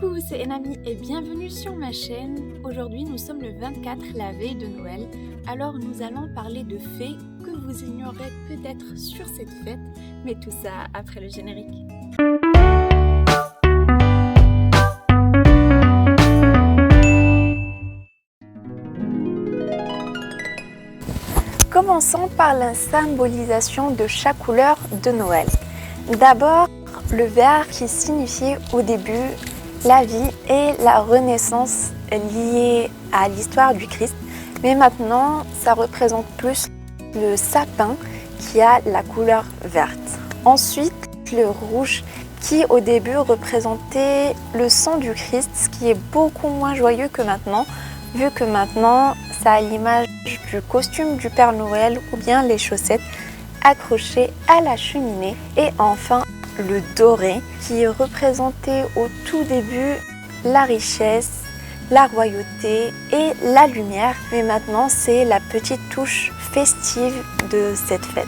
Coucou, c'est Enami et bienvenue sur ma chaîne. Aujourd'hui nous sommes le 24, la veille de Noël. Alors nous allons parler de faits que vous ignorez peut-être sur cette fête, mais tout ça après le générique. Commençons par la symbolisation de chaque couleur de Noël. D'abord, le vert qui signifiait au début la vie et la renaissance liée à l'histoire du Christ. Mais maintenant, ça représente plus le sapin qui a la couleur verte. Ensuite, le rouge qui au début représentait le sang du Christ, ce qui est beaucoup moins joyeux que maintenant, vu que maintenant, ça a l'image du costume du Père Noël ou bien les chaussettes accrochées à la cheminée. Et enfin, le doré qui représentait au tout début la richesse, la royauté et la lumière. Mais maintenant, c'est la petite touche festive de cette fête.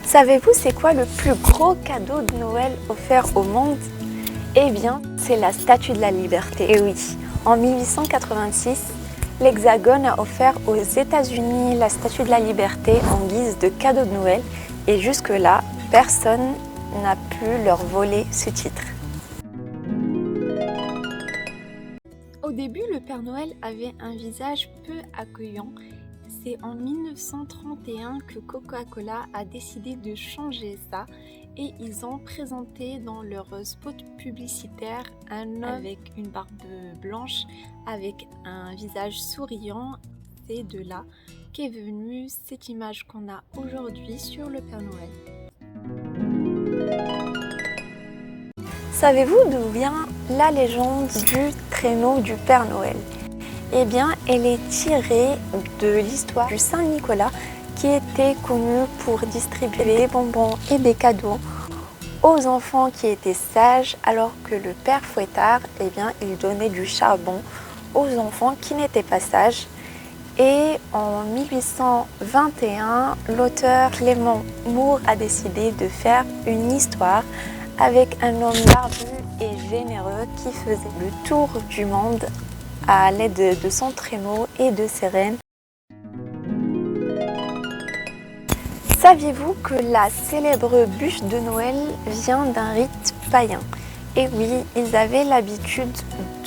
Savez-vous c'est quoi le plus gros cadeau de Noël offert au monde? Eh bien, c'est la Statue de la Liberté. Et oui, en 1886, l'Hexagone a offert aux États-Unis la Statue de la Liberté en guise de cadeau de Noël. Et jusque-là, personne n'a pu leur voler ce titre. Au début, le Père Noël avait un visage peu accueillant. C'est en 1931 que Coca-Cola a décidé de changer ça et ils ont présenté dans leur spot publicitaire un homme avec une barbe blanche, avec un visage souriant. C'est de là qu'est venue cette image qu'on a aujourd'hui sur le Père Noël. Savez-vous d'où vient la légende du traîneau du Père Noël? Eh bien, elle est tirée de l'histoire du Saint Nicolas qui était connu pour distribuer des bonbons et des cadeaux aux enfants qui étaient sages, alors que le Père Fouettard, eh bien, il donnait du charbon aux enfants qui n'étaient pas sages. Et en 1821, l'auteur Clément Moore a décidé de faire une histoire avec un homme barbu et généreux qui faisait le tour du monde à l'aide de son traîneau et de ses rennes. Saviez-vous que la célèbre bûche de Noël vient d'un rite païen? Et oui, ils avaient l'habitude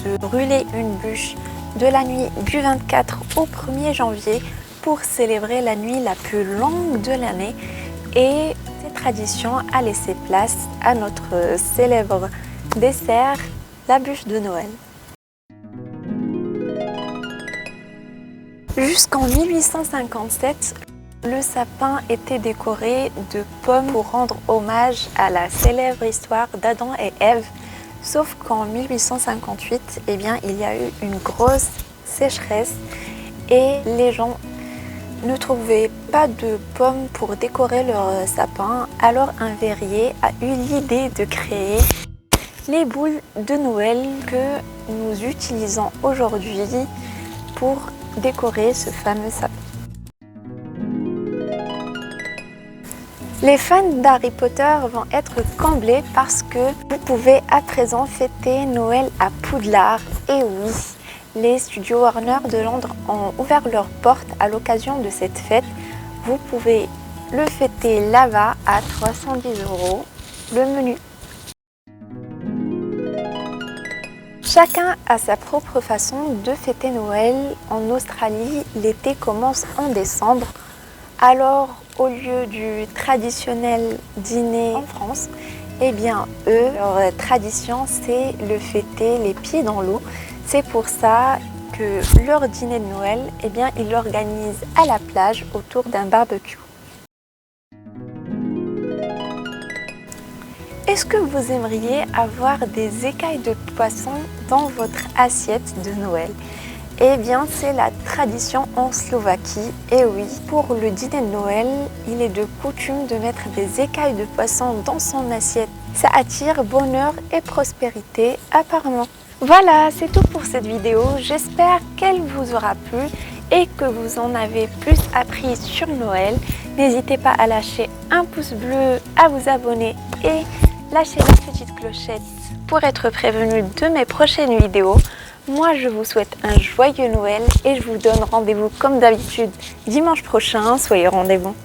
de brûler une bûche de la nuit du 24 au 1er janvier pour célébrer la nuit la plus longue de l'année. Et cette tradition a laissé place à notre célèbre dessert, la bûche de Noël. Jusqu'en 1857, le sapin était décoré de pommes pour rendre hommage à la célèbre histoire d'Adam et Ève. Sauf qu'en 1858, eh bien, il y a eu une grosse sécheresse et les gens ne trouvaient pas de pommes pour décorer leur sapin. Alors un verrier a eu l'idée de créer les boules de Noël que nous utilisons aujourd'hui pour décorer ce fameux sapin. Les fans d'Harry Potter vont être comblés parce que vous pouvez à présent fêter Noël à Poudlard. Et oui, les studios Warner de Londres ont ouvert leurs portes à l'occasion de cette fête. Vous pouvez le fêter là-bas à 310 € le menu. Chacun a sa propre façon de fêter Noël. En Australie, l'été commence en décembre. Alors, au lieu du traditionnel dîner en France, eh bien, eux, leur tradition, c'est le fêter les pieds dans l'eau. C'est pour ça que leur dîner de Noël, eh bien, ils l'organisent à la plage autour d'un barbecue. Est-ce que vous aimeriez avoir des écailles de poisson dans votre assiette de Noël? Eh bien, c'est la tradition en Slovaquie. Et oui, pour le dîner de Noël, il est de coutume de mettre des écailles de poisson dans son assiette. Ça attire bonheur et prospérité apparemment. Voilà, c'est tout pour cette vidéo. J'espère qu'elle vous aura plu et que vous en avez plus appris sur Noël. N'hésitez pas à lâcher un pouce bleu, à vous abonner et lâchez la petite clochette pour être prévenu de mes prochaines vidéos. Moi, je vous souhaite un joyeux Noël et je vous donne rendez-vous comme d'habitude dimanche prochain. Soyez au rendez-vous.